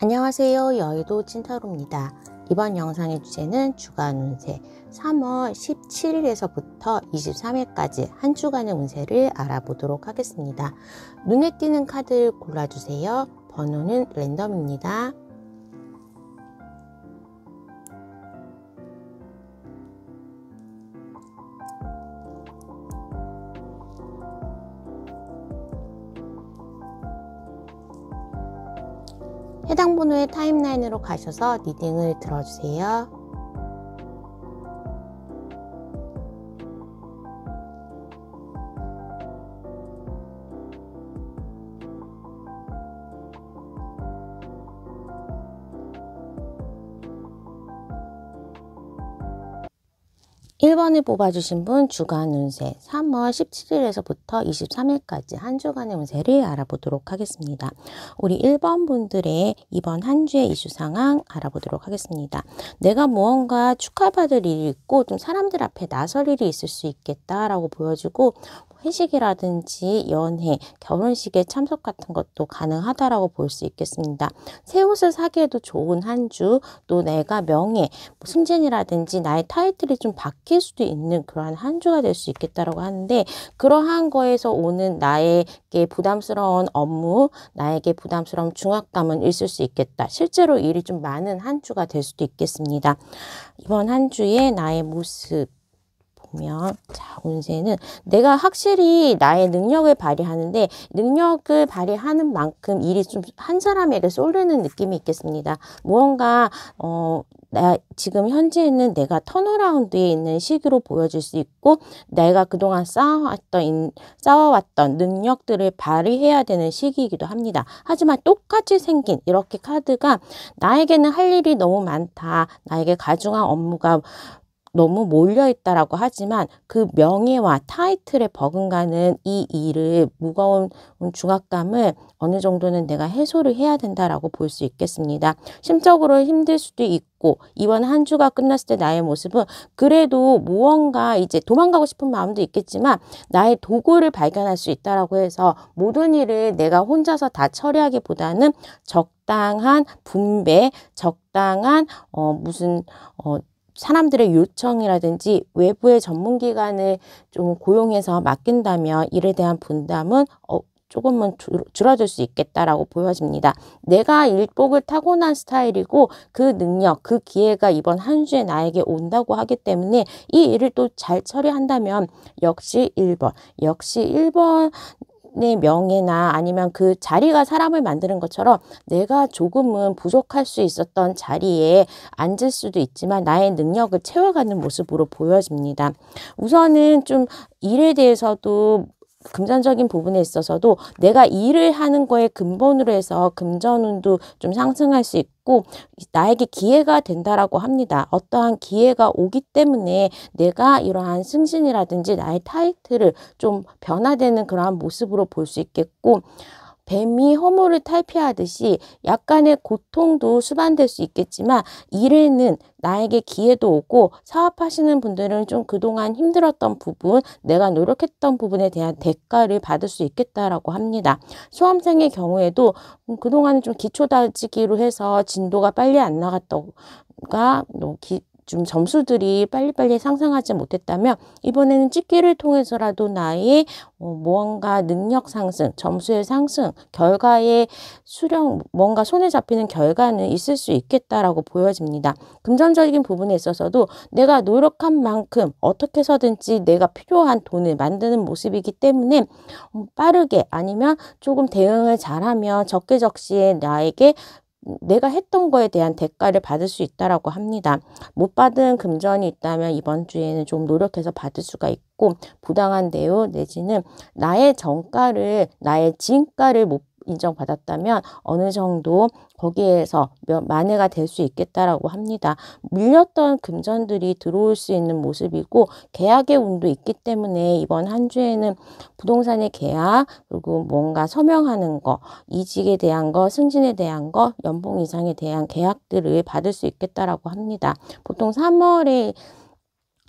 안녕하세요. 여의도 찐타로입니다. 이번 영상의 주제는 주간 운세 3월 17일에서부터 23일까지 한 주간의 운세를 알아보도록 하겠습니다. 눈에 띄는 카드를 골라주세요. 번호는 랜덤입니다. 해당 번호의 타임라인으로 가셔서 리딩을 들어주세요. 일 번을 뽑아주신 분 주간 운세 3월 17일에서부터 23일까지 한 주간의 운세를 알아보도록 하겠습니다. 우리 1번 분들의 이번 한 주의 이슈 상황 알아보도록 하겠습니다. 내가 무언가 축하받을 일이 있고 좀 사람들 앞에 나설 일이 있을 수 있겠다라고 보여주고 회식이라든지 연회, 결혼식에 참석 같은 것도 가능하다라고 볼 수 있겠습니다. 새 옷을 사기에도 좋은 한 주, 또 내가 명예, 승진이라든지 나의 타이틀이 좀 바뀔 수도 있는 그러한 한 주가 될 수 있겠다라고 하는데, 그러한 거에서 오는 나에게 부담스러운 업무, 나에게 부담스러운 중압감은 있을 수 있겠다. 실제로 일이 좀 많은 한 주가 될 수도 있겠습니다. 이번 한 주의 나의 모습 자, 운세는 내가 확실히 나의 능력을 발휘하는데 능력을 발휘하는 만큼 일이 좀 한 사람에게 쏠리는 느낌이 있겠습니다. 무언가 지금 현재는 내가 턴어라운드에 있는 시기로 보여질 수 있고, 내가 그동안 쌓아왔던 능력들을 발휘해야 되는 시기이기도 합니다. 하지만 똑같이 생긴 이렇게 카드가 나에게는 할 일이 너무 많다, 나에게 가중한 업무가 너무 몰려있다라고 하지만 그 명예와 타이틀에 버금가는 이 일을, 무거운 중압감을 어느 정도는 내가 해소를 해야 된다라고 볼 수 있겠습니다. 심적으로 힘들 수도 있고, 이번 한 주가 끝났을 때 나의 모습은 그래도 무언가 이제 도망가고 싶은 마음도 있겠지만 나의 도구를 발견할 수 있다라고 해서 모든 일을 내가 혼자서 다 처리하기보다는 적당한 분배, 적당한 사람들의 요청이라든지 외부의 전문기관을 좀 고용해서 맡긴다면 일에 대한 분담은 조금은 줄어들 수 있겠다라고 보여집니다. 내가 일복을 타고난 스타일이고 그 능력, 그 기회가 이번 한 주에 나에게 온다고 하기 때문에 이 일을 또 잘 처리한다면 역시 1번 의 명예나 아니면 그 자리가 사람을 만드는 것처럼 내가 조금은 부족할 수 있었던 자리에 앉을 수도 있지만 나의 능력을 채워가는 모습으로 보여집니다. 우선은 좀 일에 대해서도 금전적인 부분에 있어서도 내가 일을 하는 거에 근본으로 해서 금전운도 좀 상승할 수 있고 나에게 기회가 된다라고 합니다. 어떠한 기회가 오기 때문에 내가 이러한 승진이라든지 나의 타이틀을 좀 변화되는 그러한 모습으로 볼 수 있겠고, 뱀이 허물을 탈피하듯이 약간의 고통도 수반될 수 있겠지만 일에는 나에게 기회도 오고, 사업하시는 분들은 좀 그동안 힘들었던 부분, 내가 노력했던 부분에 대한 대가를 받을 수 있겠다라고 합니다. 수험생의 경우에도 그동안은 좀 기초다지기로 해서 진도가 빨리 안 나갔다가 좀 점수들이 빨리빨리 상승하지 못했다면 이번에는 찍기를 통해서라도 나의 무언가 능력 상승, 점수의 상승, 결과의 수령, 뭔가 손에 잡히는 결과는 있을 수 있겠다라고 보여집니다. 금전적인 부분에 있어서도 내가 노력한 만큼 어떻게 해서든지 내가 필요한 돈을 만드는 모습이기 때문에 빠르게 아니면 조금 대응을 잘하면 적게적시에 나에게 내가 했던 거에 대한 대가를 받을 수 있다라고 합니다. 못 받은 금전이 있다면 이번 주에는 좀 노력해서 받을 수가 있고, 부당한 대우 내지는 나의 정가를, 나의 진가를 못 인정받았다면 어느 정도 거기에서 만회가 될 수 있겠다라고 합니다. 밀렸던 금전들이 들어올 수 있는 모습이고, 계약의 운도 있기 때문에 이번 한 주에는 부동산의 계약, 그리고 뭔가 서명하는 거, 이직에 대한 거, 승진에 대한 거, 연봉 이상에 대한 계약들을 받을 수 있겠다라고 합니다. 보통 3월에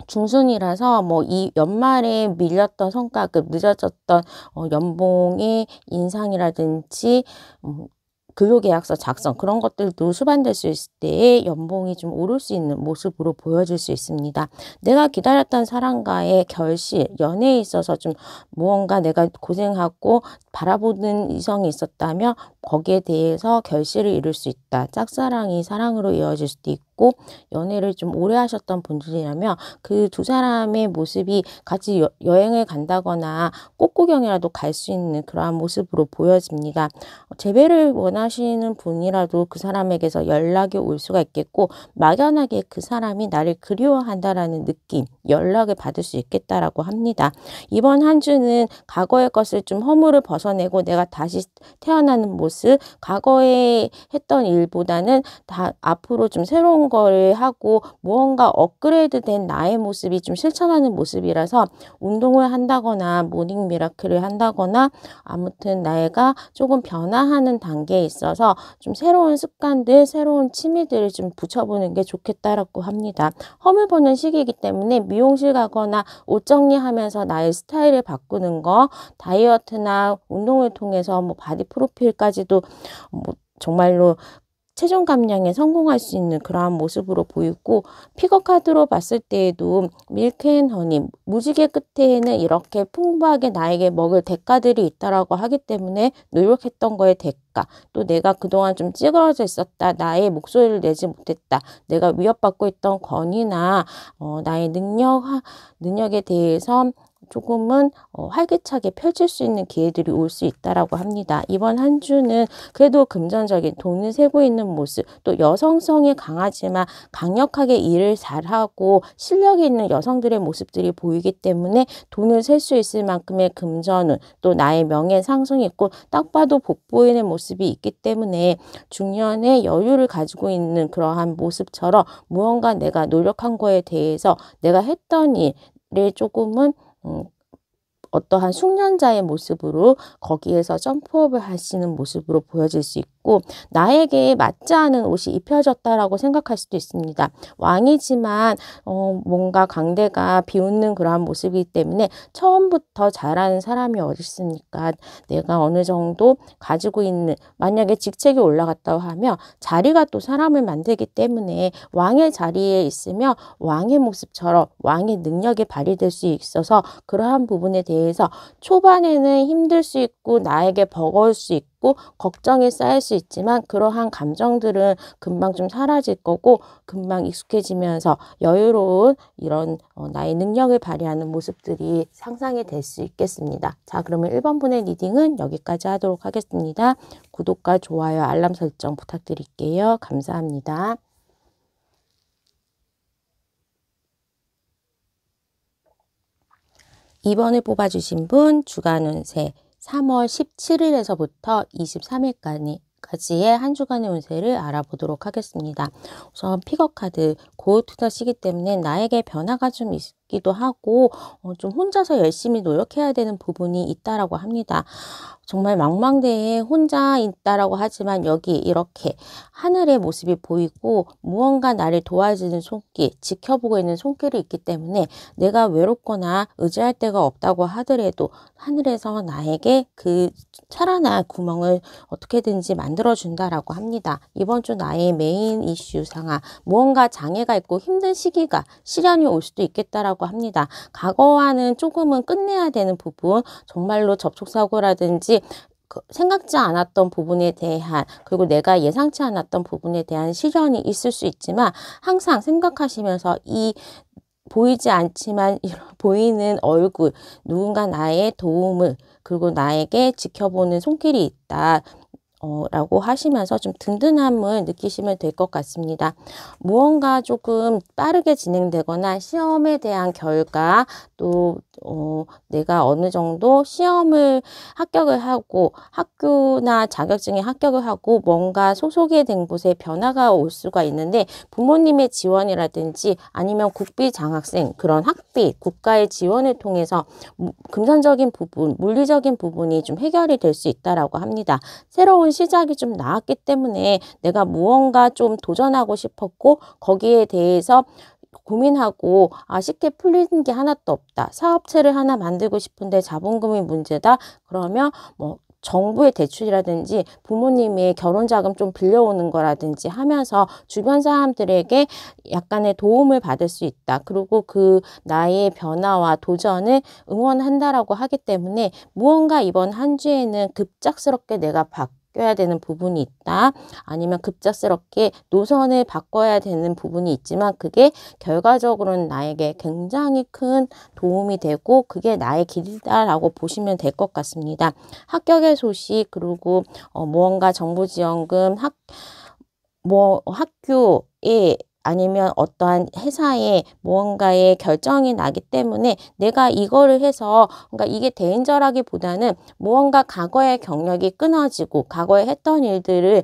중순이라서 이 연말에 밀렸던 성과급, 늦어졌던 연봉의 인상이라든지 근로계약서 작성 그런 것들도 수반될 수 있을 때에 연봉이 좀 오를 수 있는 모습으로 보여질 수 있습니다. 내가 기다렸던 사람과의 결실, 연애에 있어서 좀 무언가 내가 고생하고 바라보는 이성이 있었다면 거기에 대해서 결실을 이룰 수 있다. 짝사랑이 사랑으로 이어질 수도 있고 연애를 좀 오래 하셨던 분들이라면 그 두 사람의 모습이 같이 여행을 간다거나 꽃구경이라도 갈 수 있는 그러한 모습으로 보여집니다. 재배를 원하시는 분이라도 그 사람에게서 연락이 올 수가 있겠고 막연하게 그 사람이 나를 그리워한다라는 느낌, 연락을 받을 수 있겠다라고 합니다. 이번 한 주는 과거의 것을 좀 허물을 벗어내고 내가 다시 태어나는 모습, 과거에 했던 일보다는 다 앞으로 좀 새로운 거를 하고 무언가 업그레이드된 나의 모습이 좀 실천하는 모습이라서 운동을 한다거나 모닝 미라클을 한다거나 아무튼 나이가 조금 변화하는 단계에 있어서 좀 새로운 습관들, 새로운 취미들을 좀 붙여보는 게 좋겠다라고 합니다. 험을 보는 시기이기 때문에 미용실 가거나 옷 정리하면서 나의 스타일을 바꾸는 거, 다이어트나 운동을 통해서 뭐 바디 프로필까지도 뭐 정말로 체중 감량에 성공할 수 있는 그러한 모습으로 보이고 픽업 카드로 봤을 때에도 밀크 앤 허니, 무지개 끝에는 이렇게 풍부하게 나에게 먹을 대가들이 있다라고 하기 때문에 노력했던 거의 대가, 또 내가 그동안 좀 찌그러져 있었다, 나의 목소리를 내지 못했다, 내가 위협받고 있던 권위나 나의 능력에 대해서 조금은 활기차게 펼칠 수 있는 기회들이 올 수 있다라고 합니다. 이번 한 주는 그래도 금전적인 돈을 세고 있는 모습, 또 여성성이 강하지만 강력하게 일을 잘하고 실력이 있는 여성들의 모습들이 보이기 때문에 돈을 셀 수 있을 만큼의 금전운, 또 나의 명예 상승이 있고 딱 봐도 복보이는 모습이 있기 때문에 중년에 여유를 가지고 있는 그러한 모습처럼 무언가 내가 노력한 거에 대해서 내가 했던 일을 조금은 어떠한 숙련자의 모습으로 거기에서 점프업을 하시는 모습으로 보여질 수 있고 나에게 맞지 않은 옷이 입혀졌다라고 생각할 수도 있습니다. 왕이지만 뭔가 강대가 비웃는 그러한 모습이기 때문에 처음부터 잘하는 사람이 어디 있습니까? 내가 어느 정도 가지고 있는, 만약에 직책이 올라갔다고 하면 자리가 또 사람을 만들기 때문에 왕의 자리에 있으면 왕의 모습처럼 왕의 능력이 발휘될 수 있어서 그러한 부분에 대해서 초반에는 힘들 수 있고 나에게 버거울 수 있고 걱정이 쌓일 수 있지만 그러한 감정들은 금방 좀 사라질 거고 금방 익숙해지면서 여유로운 이런 나의 능력을 발휘하는 모습들이 상상이 될 수 있겠습니다. 자, 그러면 1번 분의 리딩은 여기까지 하도록 하겠습니다. 구독과 좋아요, 알람 설정 부탁드릴게요. 감사합니다. 2번을 뽑아주신 분 주간 운세 3월 17일에서부터 23일까지의 한 주간의 운세를 알아보도록 하겠습니다. 우선 픽업 카드, 고을 투자 시기 때문에 나에게 변화가 좀 있기도 하고 좀 혼자서 열심히 노력해야 되는 부분이 있다라고 합니다. 정말 망망대해에 혼자 있다라고 하지만 여기 이렇게 하늘의 모습이 보이고 무언가 나를 도와주는 손길, 지켜보고 있는 손길이 있기 때문에 내가 외롭거나 의지할 데가 없다고 하더라도 하늘에서 나에게 그 살아날 구멍을 어떻게든지 만들어준다라고 합니다. 이번 주 나의 메인 이슈 상황, 무언가 장애가 있고 힘든 시기가, 시련이 올 수도 있겠다라고 합니다. 과거와는 조금은 끝내야 되는 부분, 정말로 접촉사고라든지 생각지 않았던 부분에 대한, 그리고 내가 예상치 않았던 부분에 대한 시련이 있을 수 있지만 항상 생각하시면서 이 보이지 않지만 보이는 얼굴, 누군가 나의 도움을, 그리고 나에게 지켜보는 손길이 있다 라고 하시면서 좀 든든함을 느끼시면 될 것 같습니다. 무언가 조금 빠르게 진행되거나 시험에 대한 결과, 또 내가 어느 정도 시험을 합격을 하고 학교나 자격증에 합격을 하고 뭔가 소속이 된 곳에 변화가 올 수가 있는데 부모님의 지원이라든지 아니면 국비 장학생, 그런 학비, 국가의 지원을 통해서 금전적인 부분, 물리적인 부분이 좀 해결이 될 수 있다라고 합니다. 새로운 시작이 좀 나왔기 때문에 내가 무언가 좀 도전하고 싶었고 거기에 대해서 고민하고 쉽게 풀리는 게 하나도 없다. 사업체를 하나 만들고 싶은데 자본금이 문제다. 그러면 뭐 정부의 대출이라든지 부모님의 결혼자금 좀 빌려오는 거라든지 하면서 주변 사람들에게 약간의 도움을 받을 수 있다. 그리고 그 나의 변화와 도전을 응원한다라고 하기 때문에 무언가 이번 한 주에는 급작스럽게 내가 바뀌어야 되는 부분이 있다. 아니면 급작스럽게 노선을 바꿔야 되는 부분이 있지만 그게 결과적으로는 나에게 굉장히 큰 도움이 되고 그게 나의 길이다라고 보시면 될 것 같습니다. 합격의 소식 그리고 무언가 정부지원금 학교에 아니면 어떠한 회사에 무언가의 결정이 나기 때문에 내가 이거를 해서 그러니까 이게 대인절하기보다는 무언가 과거의 경력이 끊어지고 과거에 했던 일들을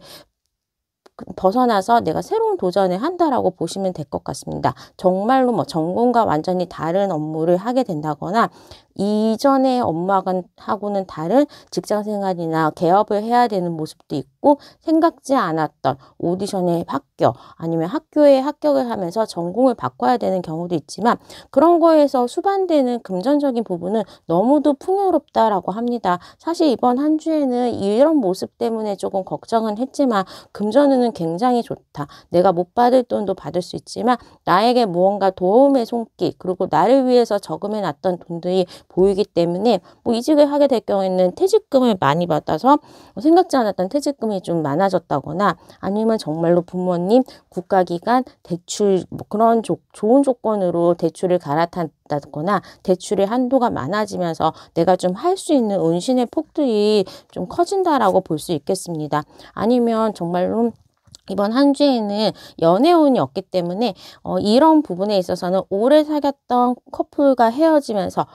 벗어나서 내가 새로운 도전을 한다라고 보시면 될 것 같습니다. 정말로 뭐 전공과 완전히 다른 업무를 하게 된다거나 이전의 업무하고는 다른 직장 생활이나 개업을 해야 되는 모습도 있고 생각지 않았던 오디션에 합격 아니면 학교에 합격을 하면서 전공을 바꿔야 되는 경우도 있지만 그런 거에서 수반되는 금전적인 부분은 너무도 풍요롭다라고 합니다. 사실 이번 한 주에는 이런 모습 때문에 조금 걱정은 했지만 금전운은 굉장히 좋다. 내가 못 받을 돈도 받을 수 있지만 나에게 무언가 도움의 손길 그리고 나를 위해서 저금해 놨던 돈들이 보이기 때문에 뭐 이직을 하게 될 경우에는 퇴직금을 많이 받아서 생각지 않았던 퇴직금이 좀 많아졌다거나 아니면 정말로 부모님 국가기관 대출 뭐 그런 좋은 조건으로 대출을 갈아탄다거나 대출의 한도가 많아지면서 내가 좀 할 수 있는 운신의 폭들이 좀 커진다라고 볼 수 있겠습니다. 아니면 정말로 이번 한 주에는 연애운이 없기 때문에 이런 부분에 있어서는 오래 사귀었던 커플과 헤어지면서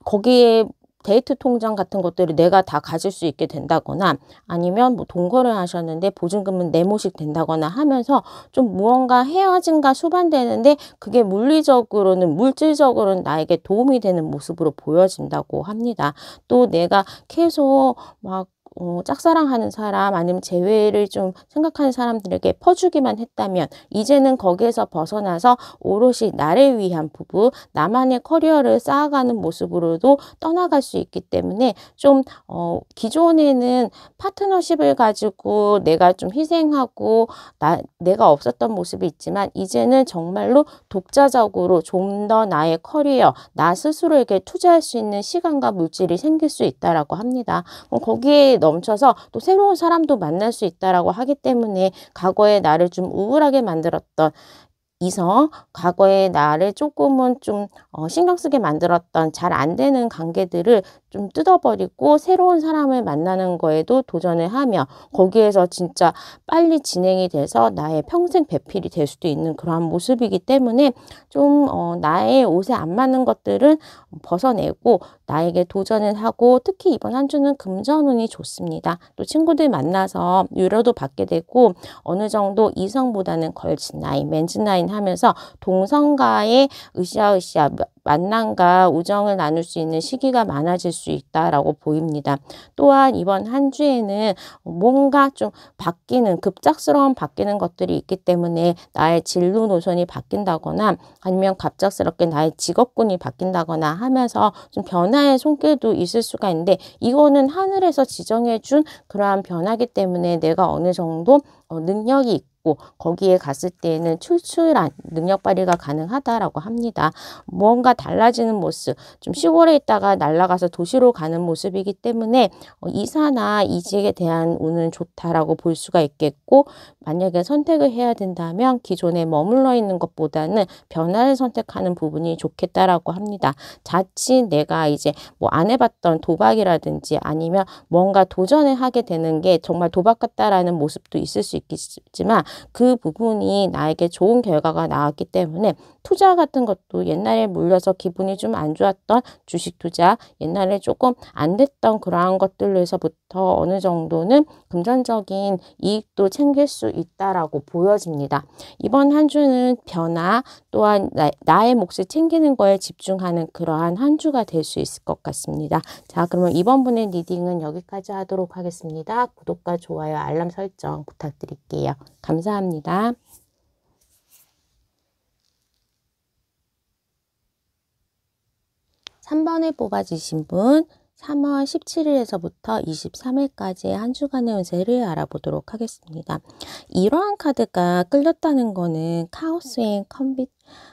거기에 데이트 통장 같은 것들을 내가 다 가질 수 있게 된다거나 아니면 뭐 동거를 하셨는데 보증금은 내모식 된다거나 하면서 좀 무언가 헤어짐과 수반되는데 그게 물질적으로는 나에게 도움이 되는 모습으로 보여진다고 합니다. 또 내가 계속 막 짝사랑하는 사람 아니면 재회를 좀 생각하는 사람들에게 퍼주기만 했다면 이제는 거기에서 벗어나서 오롯이 나를 위한 부부, 나만의 커리어를 쌓아가는 모습으로도 떠나갈 수 있기 때문에 좀 기존에는 파트너십을 가지고 내가 좀 희생하고 내가 없었던 모습이 있지만 이제는 정말로 독자적으로 좀 더 나의 커리어, 나 스스로에게 투자할 수 있는 시간과 물질이 생길 수 있다라고 합니다. 거기에 넘쳐서 또 새로운 사람도 만날 수 있다라고 하기 때문에 과거에 나를 좀 우울하게 만들었던 이성, 과거에 나를 조금은 좀 신경 쓰게 만들었던 잘 안 되는 관계들을 좀 뜯어버리고 새로운 사람을 만나는 거에도 도전을 하며 거기에서 진짜 빨리 진행이 돼서 나의 평생 배필이 될 수도 있는 그러한 모습이기 때문에 좀 나의 옷에 안 맞는 것들은 벗어내고 나에게 도전을 하고 특히 이번 한 주는 금전운이 좋습니다. 또 친구들 만나서 위로도 받게 되고 어느 정도 이성보다는 걸친 나이, 맨즈 나이 하면서 동성과의 으쌰으쌰 만남과 우정을 나눌 수 있는 시기가 많아질 수 있다라고 보입니다. 또한 이번 한 주에는 뭔가 좀 급작스러운 바뀌는 것들이 있기 때문에 나의 진로 노선이 바뀐다거나 아니면 갑작스럽게 나의 직업군이 바뀐다거나 하면서 좀 변화의 손길도 있을 수가 있는데 이거는 하늘에서 지정해준 그러한 변화기 때문에 내가 어느 정도 능력이 있고 거기에 갔을 때에는 출출한 능력 발휘가 가능하다라고 합니다. 무언가 달라지는 모습, 좀 시골에 있다가 날아가서 도시로 가는 모습이기 때문에 이사나 이직에 대한 운은 좋다라고 볼 수가 있겠고 만약에 선택을 해야 된다면 기존에 머물러 있는 것보다는 변화를 선택하는 부분이 좋겠다라고 합니다. 자칫 내가 이제 뭐 안 해봤던 도박이라든지 아니면 뭔가 도전을 하게 되는 게 정말 도박 같다라는 모습도 있을 수 있겠지만 그 부분이 나에게 좋은 결과가 나왔기 때문에 투자 같은 것도 옛날에 물려서 기분이 좀 안 좋았던 주식 투자, 옛날에 조금 안 됐던 그러한 것들에서부터 어느 정도는 금전적인 이익도 챙길 수 있다라고 보여집니다. 이번 한 주는 변화 또한 나의 몫을 챙기는 거에 집중하는 그러한 한 주가 될 수 있을 것 같습니다. 자, 그러면 이번 분의 리딩은 여기까지 하도록 하겠습니다. 구독과 좋아요, 알람 설정 부탁드릴게요. 감사합니다. 3번을 뽑아주신 분 3월 17일에서부터 23일까지의 한 주간의 운세를 알아보도록 하겠습니다. 이러한 카드가 끌렸다는 거는 카오스 앤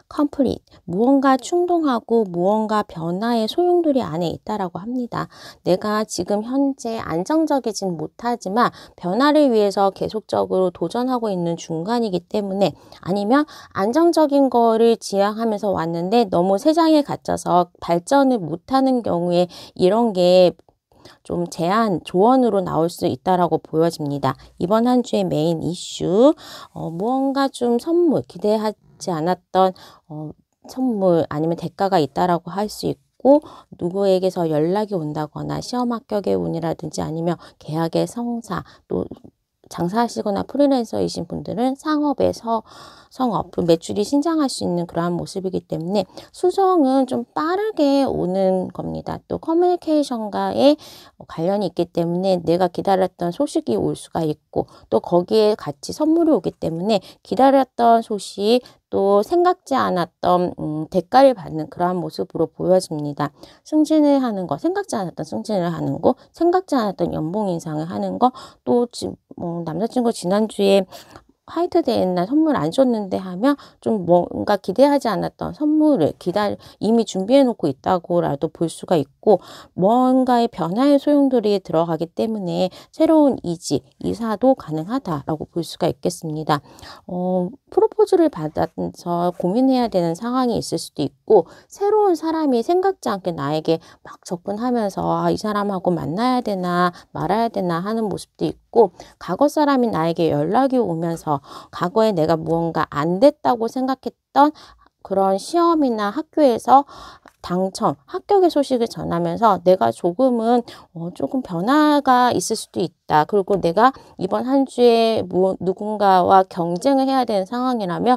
컴플릿, 무언가 충동하고 무언가 변화의 소용돌이 안에 있다라고 합니다. 내가 지금 현재 안정적이진 못하지만 변화를 위해서 계속적으로 도전하고 있는 중간이기 때문에, 아니면 안정적인 거를 지향하면서 왔는데 너무 세상에 갇혀서 발전을 못하는 경우에 이런 게 좀 제한, 조언으로 나올 수 있다라고 보여집니다. 이번 한 주의 메인 이슈, 무언가 좀 선물, 기대하지 않았던 선물 아니면 대가가 있다라고 할 수 있고, 누구에게서 연락이 온다거나 시험 합격의 운이라든지 아니면 계약의 성사, 또 장사하시거나 프리랜서이신 분들은 상업의 성업, 매출이 신장할 수 있는 그러한 모습이기 때문에 수성은 좀 빠르게 오는 겁니다. 또 커뮤니케이션과의 관련이 있기 때문에 내가 기다렸던 소식이 올 수가 있고, 또 거기에 같이 선물이 오기 때문에 기다렸던 소식, 또 생각지 않았던 대가를 받는 그러한 모습으로 보여집니다. 승진을 하는 거, 생각지 않았던 승진을 하는 거, 생각지 않았던 연봉 인상을 하는 거, 또 남자친구 지난주에 화이트데이 날 선물 안 줬는데 하면 좀 뭔가 기대하지 않았던 선물을 이미 준비해 놓고 있다고라도 볼 수가 있고, 뭔가의 변화의 소용돌이에 들어가기 때문에 새로운 이사도 가능하다라고 볼 수가 있겠습니다. 프로포즈를 받아서 고민해야 되는 상황이 있을 수도 있고, 새로운 사람이 생각지 않게 나에게 막 접근하면서 이 사람하고 만나야 되나 말아야 되나 하는 모습도 있고, 과거 사람이 나에게 연락이 오면서 과거에 내가 무언가 안 됐다고 생각했던 그런 시험이나 학교에서 당첨, 합격의 소식을 전하면서 내가 조금 변화가 있을 수도 있다. 그리고 내가 이번 한 주에 누군가와 경쟁을 해야 되는 상황이라면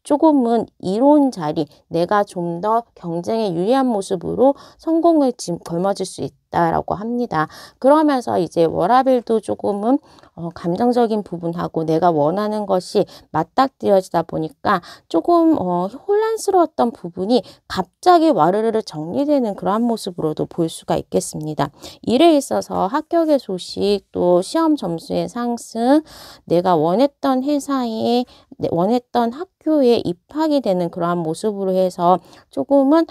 조금은 이로운 자리, 내가 좀 더 경쟁에 유리한 모습으로 성공을 걸머쥘 수 있다라고 합니다. 그러면서 이제 워라밸도 조금은 감정적인 부분하고 내가 원하는 것이 맞닥뜨려지다 보니까 조금 혼란스러웠던 부분이 갑자기 와르르르 정리되는 그러한 모습으로도 볼 수가 있겠습니다. 일에 있어서 합격의 소식, 또 시험 점수의 상승, 내가 원했던 회사에, 원했던 학교에 입학이 되는 그러한 모습으로 해서 조금은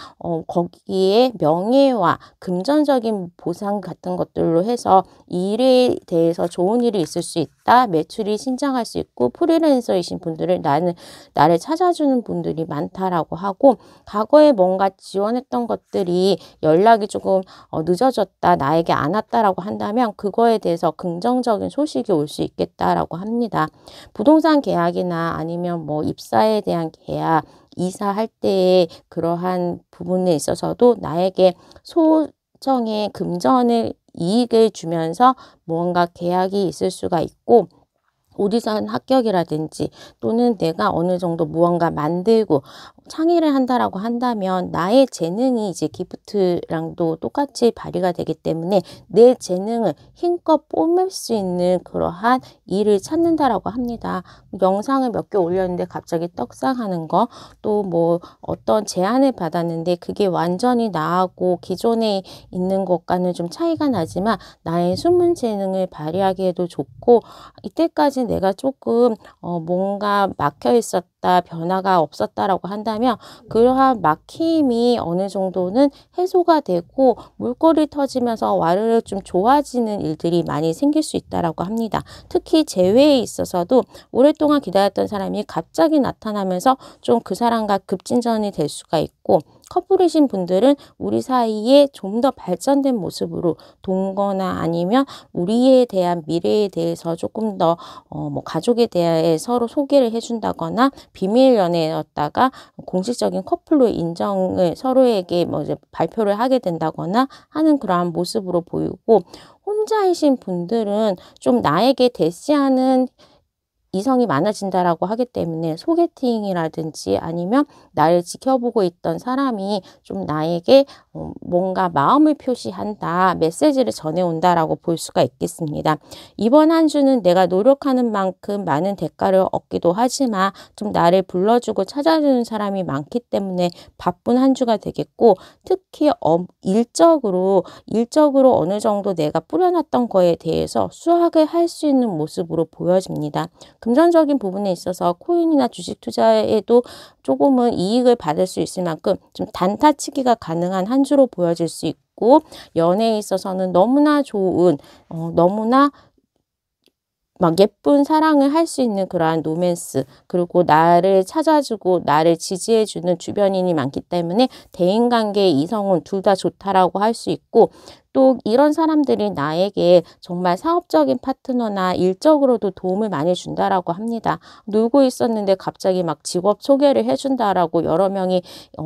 거기에 명예와 금전적인 보상 같은 것들로 해서 일에 대해서 좋은 일이 있을 수 있다. 매출이 신장할 수 있고, 프리랜서이신 분들은 나를 찾아주는 분들이 많다라고 하고, 과거에 뭔가 지원했던 것들이 연락이 조금 늦어졌다, 나에게 안 왔다라고 한다면 그거에 대해서 긍정적인 소식이 올 수 있겠다라고 합니다. 부동산 계약이나 아니면 입사에 대한 계약, 이사할 때의 그러한 부분에 있어서도 나에게 소정의 금전의 이익을 주면서 무언가 계약이 있을 수가 있고, 오디션 합격이라든지 또는 내가 어느 정도 무언가 만들고 창의를 한다라고 한다면 나의 재능이 이제 기프트랑도 똑같이 발휘가 되기 때문에 내 재능을 힘껏 뽐낼 수 있는 그러한 일을 찾는다라고 합니다. 영상을 몇 개 올렸는데 갑자기 떡상하는 거, 또 어떤 제안을 받았는데 그게 완전히 나하고 기존에 있는 것과는 좀 차이가 나지만 나의 숨은 재능을 발휘하기에도 좋고, 이때까지 내가 조금 뭔가 막혀 있었다, 변화가 없었다라고 한다면 그러한 막힘이 어느 정도는 해소가 되고 물꼬리 터지면서 와르르 좀 좋아지는 일들이 많이 생길 수 있다라고 합니다. 특히 재회에 있어서도 오랫동안 기다렸던 사람이 갑자기 나타나면서 좀 그 사람과 급진전이 될 수가 있고, 커플이신 분들은 우리 사이에 좀 더 발전된 모습으로 동거나 아니면 우리에 대한 미래에 대해서 조금 더 가족에 대해 서로 소개를 해준다거나, 비밀 연애였다가 공식적인 커플로 인정을 서로에게 이제 발표를 하게 된다거나 하는 그러한 모습으로 보이고, 혼자이신 분들은 좀 나에게 대시하는 이성이 많아진다라고 하기 때문에 소개팅이라든지 아니면 나를 지켜보고 있던 사람이 좀 나에게 뭔가 마음을 표시한다, 메시지를 전해온다라고 볼 수가 있겠습니다. 이번 한 주는 내가 노력하는 만큼 많은 대가를 얻기도 하지만 좀 나를 불러주고 찾아주는 사람이 많기 때문에 바쁜 한 주가 되겠고, 특히 일적으로 어느 정도 내가 뿌려놨던 거에 대해서 수확을 할 수 있는 모습으로 보여집니다. 금전적인 부분에 있어서 코인이나 주식 투자에도 조금은 이익을 받을 수 있을 만큼 좀 단타치기가 가능한 한 주로 보여질 수 있고, 연애에 있어서는 너무나 좋은 너무나 막 예쁜 사랑을 할 수 있는 그러한 로맨스, 그리고 나를 찾아주고 나를 지지해주는 주변인이 많기 때문에 대인관계의 이성은 둘 다 좋다라고 할 수 있고, 또 이런 사람들이 나에게 정말 사업적인 파트너나 일적으로도 도움을 많이 준다라고 합니다. 놀고 있었는데 갑자기 막 직업 소개를 해준다라고 여러 명이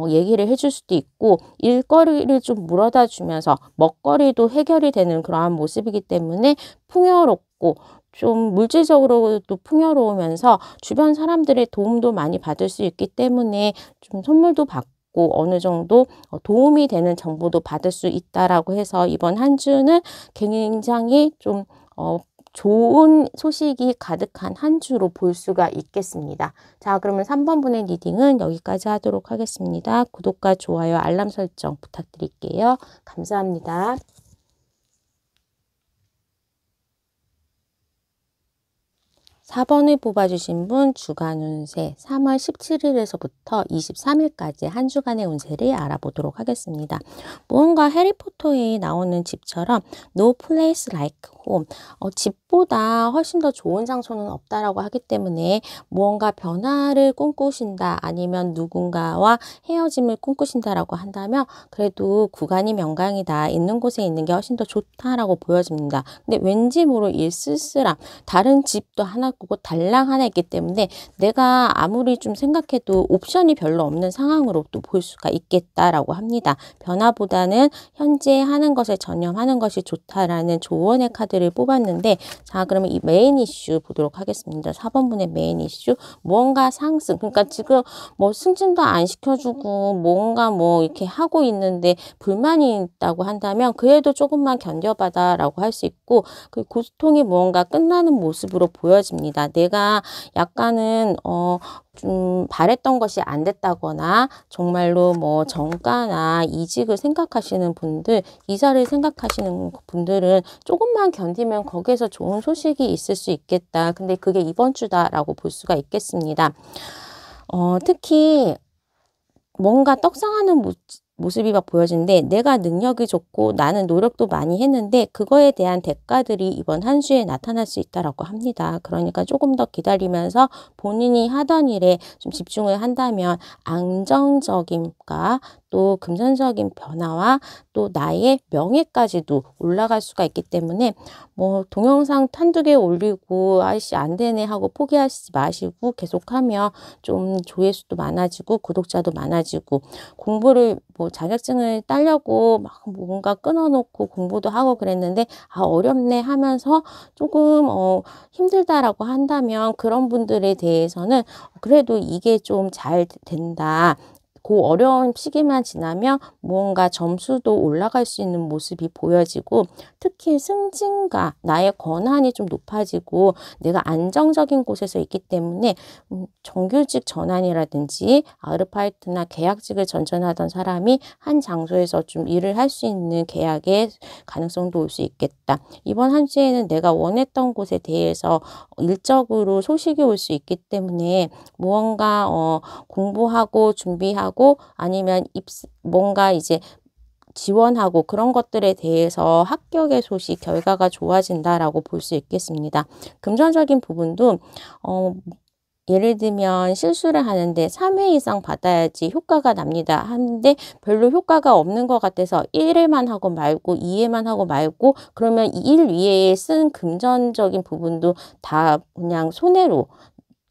얘기를 해줄 수도 있고, 일거리를 좀 물어다 주면서 먹거리도 해결이 되는 그러한 모습이기 때문에 풍요롭고 좀 물질적으로도 풍요로우면서 주변 사람들의 도움도 많이 받을 수 있기 때문에 좀 선물도 받고 어느 정도 도움이 되는 정보도 받을 수 있다라고 해서 이번 한 주는 굉장히 좀 좋은 소식이 가득한 한 주로 볼 수가 있겠습니다. 자, 그러면 3번 분의 리딩은 여기까지 하도록 하겠습니다. 구독과 좋아요, 알람 설정 부탁드릴게요. 감사합니다. 4번을 뽑아주신 분 주간 운세 3월 17일에서부터 23일까지 한 주간의 운세를 알아보도록 하겠습니다. 무언가 해리포터에 나오는 집처럼 No place like home, 집보다 훨씬 더 좋은 장소는 없다라고 하기 때문에 무언가 변화를 꿈꾸신다, 아니면 누군가와 헤어짐을 꿈꾸신다라고 한다면 그래도 구간이 명강이다, 있는 곳에 있는 게 훨씬 더 좋다라고 보여집니다. 근데 왠지 모를 이 쓸쓸함, 다른 집도 하나 꾸고 달랑 하나 있기 때문에 내가 아무리 좀 생각해도 옵션이 별로 없는 상황으로 또 볼 수가 있겠다라고 합니다. 변화보다는 현재 하는 것에 전념하는 것이 좋다라는 조언의 카드를 뽑았는데, 자, 그러면 이 메인 이슈 보도록 하겠습니다. 4번 분의 메인 이슈, 무언가 상승, 그러니까 지금 뭐 승진도 안 시켜주고 뭔가 뭐 이렇게 하고 있는데 불만이 있다고 한다면 그래도 조금만 견뎌봐다라고 할 수 있고, 그 고통이 무언가 끝나는 모습으로 보여집니다. 내가 약간은 좀 바랬던 것이 안 됐다거나 정말로 뭐 정가나 이직을 생각하시는 분들, 이사를 생각하시는 분들은 조금만 견디면 거기에서 좋은 소식이 있을 수 있겠다. 근데 그게 이번 주다라고 볼 수가 있겠습니다. 특히 뭔가 떡상하는 모습이 막 보여지는데, 내가 능력이 좋고 나는 노력도 많이 했는데 그거에 대한 대가들이 이번 한 주에 나타날 수 있다라고 합니다. 그러니까 조금 더 기다리면서 본인이 하던 일에 좀 집중을 한다면 안정적임과 또 금전적인 변화와 또 나의 명예까지도 올라갈 수가 있기 때문에 뭐 동영상 한두 개 올리고 아이씨 안 되네 하고 포기하시지 마시고 계속하면 좀 조회수도 많아지고 구독자도 많아지고, 공부를 뭐 자격증을 따려고 막 뭔가 끊어놓고 공부도 하고 그랬는데 어렵네 하면서 조금 힘들다라고 한다면 그런 분들에 대해서는 그래도 이게 좀 잘 된다, 그 어려운 시기만 지나면 무언가 점수도 올라갈 수 있는 모습이 보여지고, 특히 승진과 나의 권한이 좀 높아지고 내가 안정적인 곳에서 있기 때문에 정규직 전환이라든지 아르바이트나 계약직을 전전하던 사람이 한 장소에서 좀 일을 할 수 있는 계약의 가능성도 올 수 있겠다. 이번 한 주에는 내가 원했던 곳에 대해서 일적으로 소식이 올 수 있기 때문에 무언가 공부하고 준비하고 아니면 뭔가 이제 지원하고 그런 것들에 대해서 합격의 소식, 결과가 좋아진다라고 볼 수 있겠습니다. 금전적인 부분도 예를 들면 실수를 하는데 3회 이상 받아야지 효과가 납니다 하는데 별로 효과가 없는 것 같아서 1회만 하고 말고 2회만 하고 말고, 그러면 이 일 위에 쓴 금전적인 부분도 다 그냥 손해로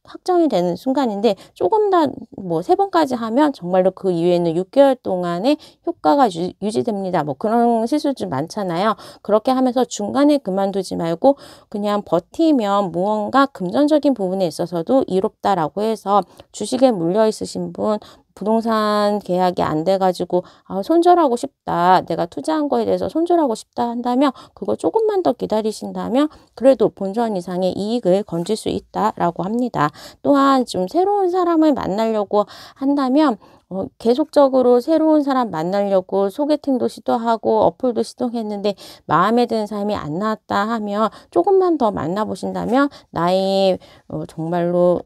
확정이 되는 순간인데 조금 더 뭐 3번까지 하면 정말로 그 이후에는 6개월 동안의 효과가 유지됩니다. 뭐 그런 시술 좀 많잖아요. 그렇게 하면서 중간에 그만두지 말고 그냥 버티면 무언가 금전적인 부분에 있어서도 이롭다라고 해서 주식에 물려 있으신 분, 부동산 계약이 안 돼가지고 손절하고 싶다. 내가 투자한 거에 대해서 손절하고 싶다 한다면 그거 조금만 더 기다리신다면 그래도 본전 이상의 이익을 건질 수 있다라고 합니다. 또한 좀 새로운 사람을 만나려고 한다면 계속적으로 새로운 사람 만나려고 소개팅도 시도하고 어플도 시도했는데 마음에 드는 사람이 안 나왔다 하면 조금만 더 만나보신다면 나의 정말로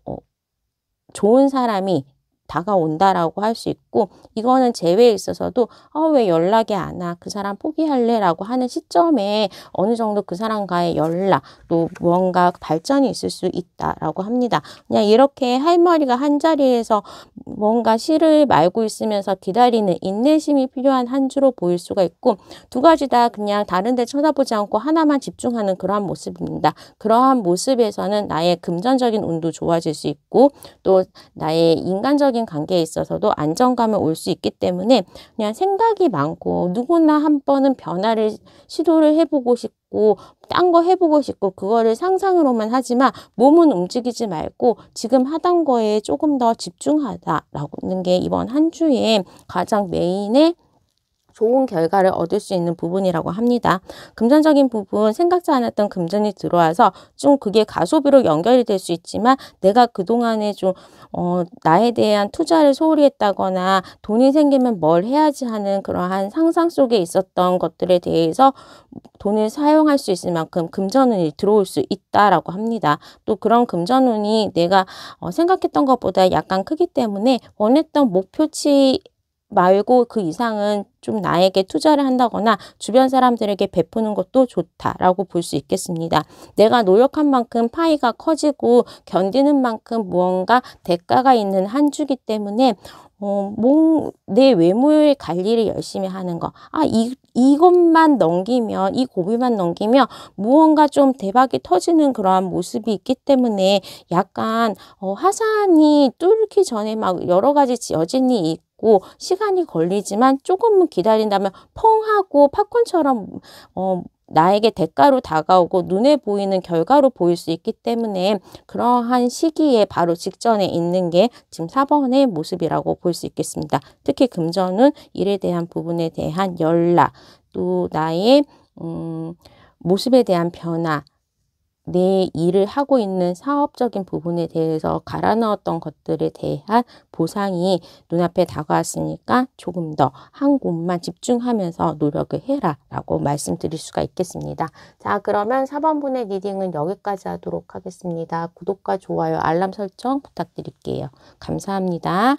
좋은 사람이 다가온다라고 할 수 있고 이거는 재회에 있어서도 왜 연락이 안 와? 그 사람 포기할래? 라고 하는 시점에 어느 정도 그 사람과의 연락 또 무언가 발전이 있을 수 있다라고 합니다. 그냥 이렇게 할머니가 한자리에서 뭔가 씨를 말고 있으면서 기다리는 인내심이 필요한 한 주로 보일 수가 있고 두 가지 다 그냥 다른 데 쳐다보지 않고 하나만 집중하는 그러한 모습입니다. 그러한 모습에서는 나의 금전적인 운도 좋아질 수 있고 또 나의 인간적인 관계에 있어서도 안정감을 올 수 있기 때문에 그냥 생각이 많고 누구나 한 번은 변화를 시도를 해보고 싶고 딴 거 해보고 싶고 그거를 상상으로만 하지만 몸은 움직이지 말고 지금 하던 거에 조금 더 집중하다라는 게 이번 한 주에 가장 메인의 좋은 결과를 얻을 수 있는 부분이라고 합니다. 금전적인 부분 생각지 않았던 금전이 들어와서 좀 그게 가소비로 연결이 될 수 있지만 내가 그동안에 좀 나에 대한 투자를 소홀히 했다거나 돈이 생기면 뭘 해야지 하는 그러한 상상 속에 있었던 것들에 대해서 돈을 사용할 수 있을 만큼 금전운이 들어올 수 있다라고 합니다. 또 그런 금전운이 내가 생각했던 것보다 약간 크기 때문에 원했던 목표치 말고 그 이상은 좀 나에게 투자를 한다거나 주변 사람들에게 베푸는 것도 좋다라고 볼 수 있겠습니다. 내가 노력한 만큼 파이가 커지고 견디는 만큼 무언가 대가가 있는 한 주기 때문에 내 외모의 관리를 열심히 하는 거. 이것만 넘기면, 이 고비만 넘기면 무언가 좀 대박이 터지는 그러한 모습이 있기 때문에 약간 화산이 뚫기 전에 막 여러 가지 여진이 있고 시간이 걸리지만 조금만 기다린다면 펑 하고 팝콘처럼 나에게 대가로 다가오고 눈에 보이는 결과로 보일 수 있기 때문에 그러한 시기에 바로 직전에 있는 게 지금 4번의 모습이라고 볼 수 있겠습니다. 특히 금전은 일에 대한 부분에 대한 연락, 또 나의 모습에 대한 변화, 내 일을 하고 있는 사업적인 부분에 대해서 갈아 넣었던 것들에 대한 보상이 눈앞에 다가왔으니까 조금 더 한 곳만 집중하면서 노력을 해라 라고 말씀드릴 수가 있겠습니다. 자, 그러면 4번분의 리딩은 여기까지 하도록 하겠습니다. 구독과 좋아요, 알람 설정 부탁드릴게요. 감사합니다.